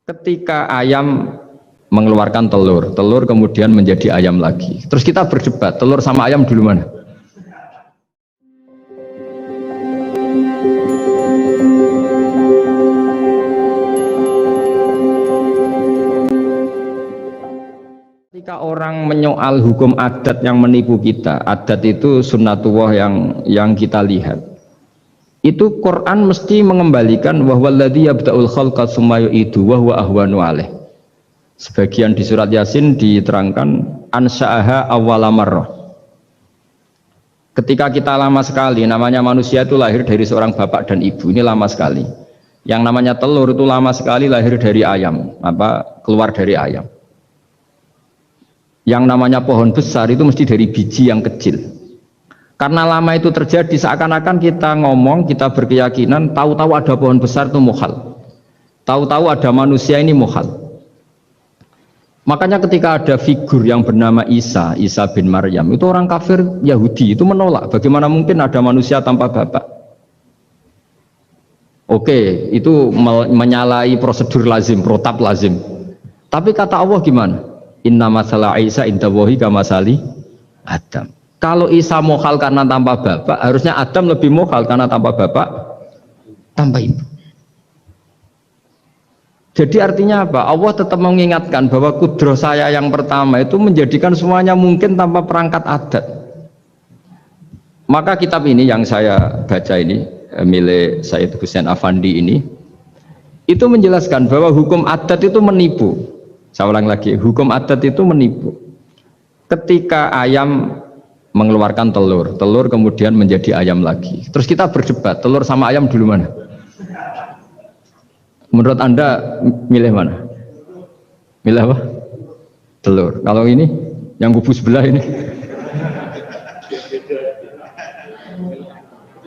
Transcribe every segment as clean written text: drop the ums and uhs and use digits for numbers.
Ketika ayam mengeluarkan telur, telur kemudian menjadi ayam lagi. Terus kita berdebat, telur sama ayam dulu mana? Ketika orang menyoal hukum adat yang menipu kita, adat itu sunnatullah yang kita lihat. Itu Quran mesti mengembalikan wahwaladzi yabda'ul khalqa tsumma yu'idu wa huwa ahwanu alaih. Sebagian di surat Yasin diterangkan ansha'aha awwala marrah. Ketika kita lama sekali, namanya manusia itu lahir dari seorang bapak dan ibu, ini lama sekali. Yang namanya telur itu lama sekali lahir dari ayam, keluar dari ayam. Yang namanya pohon besar itu mesti dari biji yang kecil. Karena lama itu terjadi, seakan-akan kita ngomong, kita berkeyakinan tahu-tahu ada pohon besar itu mukhal, tahu-tahu ada manusia ini mukhal. Makanya ketika ada figur yang bernama Isa bin Maryam, itu orang kafir Yahudi itu menolak, bagaimana mungkin ada manusia tanpa bapak. Oke, itu menyalahi prosedur lazim, protap lazim. Tapi kata Allah gimana? Inna masalah Isa indallahi kamasali Adam. Kalau Isa mukhal karena tanpa bapak, harusnya Adam lebih mukhal karena tanpa bapak, tanpa ibu. Jadi artinya apa? Allah tetap mengingatkan bahwa kudroh saya yang pertama itu menjadikan semuanya mungkin tanpa perangkat adat. Maka kitab ini yang saya baca ini, milik Sayyid Husain Afandi ini, itu menjelaskan bahwa hukum adat itu menipu. Saya ulang lagi, hukum adat itu menipu. Ketika ayam mengeluarkan telur, telur kemudian menjadi ayam lagi. Terus kita berdebat, telur sama ayam dulu mana? Menurut Anda milih mana? Milih apa? Telur. Kalau ini, yang kubu sebelah ini.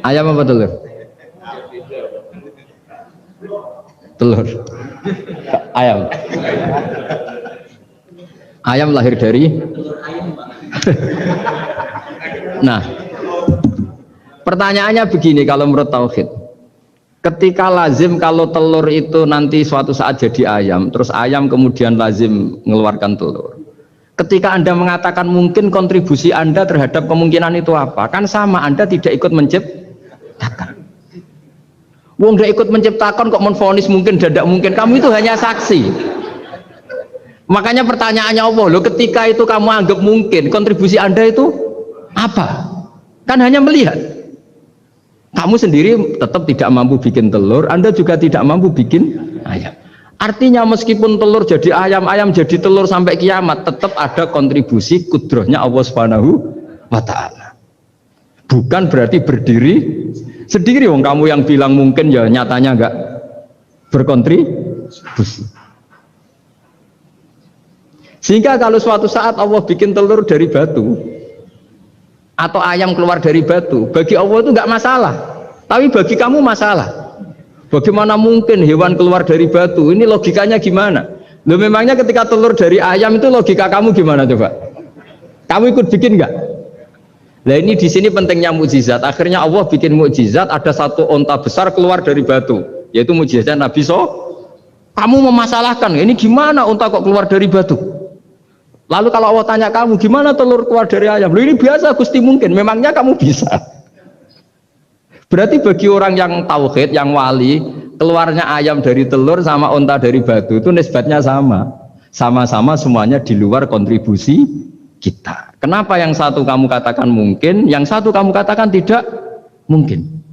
Ayam apa telur? Telur. Ayam. Ayam lahir dari Nah, pertanyaannya begini kalau menurut tauhid. Ketika lazim kalau telur itu nanti suatu saat jadi ayam, terus ayam kemudian lazim mengeluarkan telur. Ketika Anda mengatakan mungkin kontribusi Anda terhadap kemungkinan itu apa? Kan sama, Anda tidak ikut menciptakan. Wong tidak ikut menciptakan kok menvonis mungkin dan tidak mungkin. Kamu itu hanya saksi. Makanya pertanyaannya Allah, loh ketika itu kamu anggap mungkin, kontribusi Anda itu apa? Kan hanya melihat. Kamu sendiri tetap tidak mampu bikin telur, Anda juga tidak mampu bikin ayam. Artinya meskipun telur jadi ayam, ayam jadi telur sampai kiamat, tetap ada kontribusi kudrohnya Allah Subhanahu wa ta'ala. Bukan berarti berdiri sendiri. Wong kamu yang bilang mungkin ya nyatanya enggak berkontribusi. Sehingga kalau suatu saat Allah bikin telur dari batu atau ayam keluar dari batu, bagi Allah itu enggak masalah, tapi bagi kamu masalah. Bagaimana mungkin hewan keluar dari batu? Ini logikanya gimana? Loh memangnya ketika telur dari ayam itu logika kamu gimana coba? Kamu ikut bikin enggak? Nah ini di sini pentingnya mukjizat. Akhirnya Allah bikin mukjizat, ada satu onta besar keluar dari batu, yaitu mukjizat Nabi Kamu memasalahkan, ini gimana onta kok keluar dari batu? Lalu kalau Allah tanya kamu, gimana telur keluar dari ayam? Loh ini biasa Gusti mungkin, memangnya kamu bisa? Berarti bagi orang yang tauhid, yang wali, keluarnya ayam dari telur sama onta dari batu itu nisbatnya sama. Sama-sama semuanya di luar kontribusi kita. Kenapa yang satu kamu katakan mungkin, yang satu kamu katakan tidak mungkin?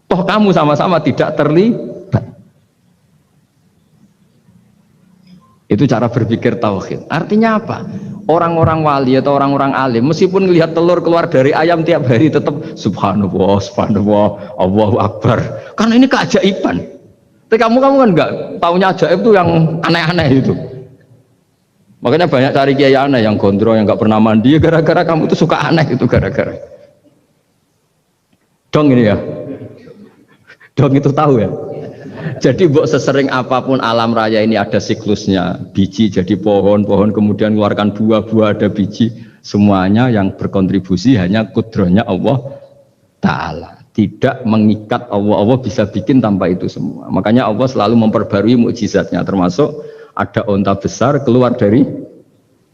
Toh kamu sama-sama tidak terlibat. Itu cara berpikir tauhid. Artinya apa? Orang-orang wali atau orang-orang alim meskipun melihat telur keluar dari ayam tiap hari tetap subhanallah, subhanallah, Allahu akbar. Karena ini keajaiban. Tapi kamu kan enggak taunya ajaib itu yang aneh-aneh itu. Makanya banyak cari kiai aneh yang gondrong, yang enggak pernah mandi gara-gara kamu itu suka aneh itu gara-gara. Dong ini ya. Dong itu tahu ya. Jadi mbok sesering apapun alam raya ini ada siklusnya, biji jadi pohon, pohon kemudian mengeluarkan buah, buah ada biji, semuanya yang berkontribusi hanya kudrohnya Allah Ta'ala. tidak mengikat Allah. Allah bisa bikin tanpa itu semua. Makanya Allah selalu memperbarui mukjizatnya, termasuk ada onta besar keluar dari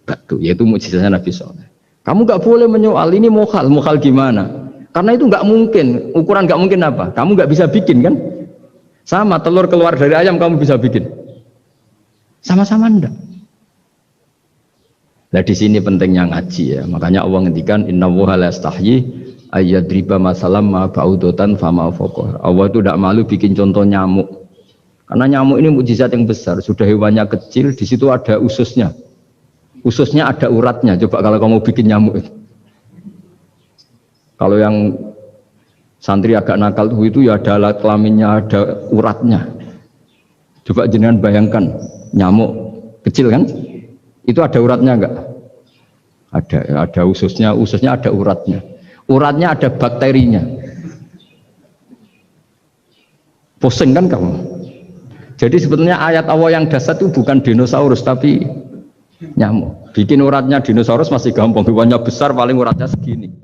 batu, yaitu mukjizatnya Nabi Soleh. Kamu nggak boleh menyoal ini mukhal gimana? Karena itu nggak mungkin, ukuran nggak mungkin apa? Kamu nggak bisa bikin kan? Sama telur keluar dari ayam kamu bisa bikin? Sama-sama enggak. Nah di sini pentingnya ngaji ya. Makanya Allah ngendikan innallaha la yastahyi ayyadriba masalam ma ba'udatan fama fawqah. Allah itu tidak malu bikin contoh nyamuk. Karena nyamuk ini mukjizat yang besar. Sudah hewannya kecil, di situ ada ususnya. Ususnya ada uratnya. Coba kalau kamu bikin nyamuk itu. Kalau yang santri agak nakal itu ya ada alat kelaminnya, ada uratnya. Coba jenengan bayangkan nyamuk kecil kan? Itu ada uratnya enggak? Ada ususnya ada uratnya. Uratnya ada bakterinya. Pusing kan kamu? Jadi sebetulnya ayat Allah yang dasar itu bukan dinosaurus tapi nyamuk. Bikin uratnya dinosaurus masih gampang, hewannya besar paling uratnya segini.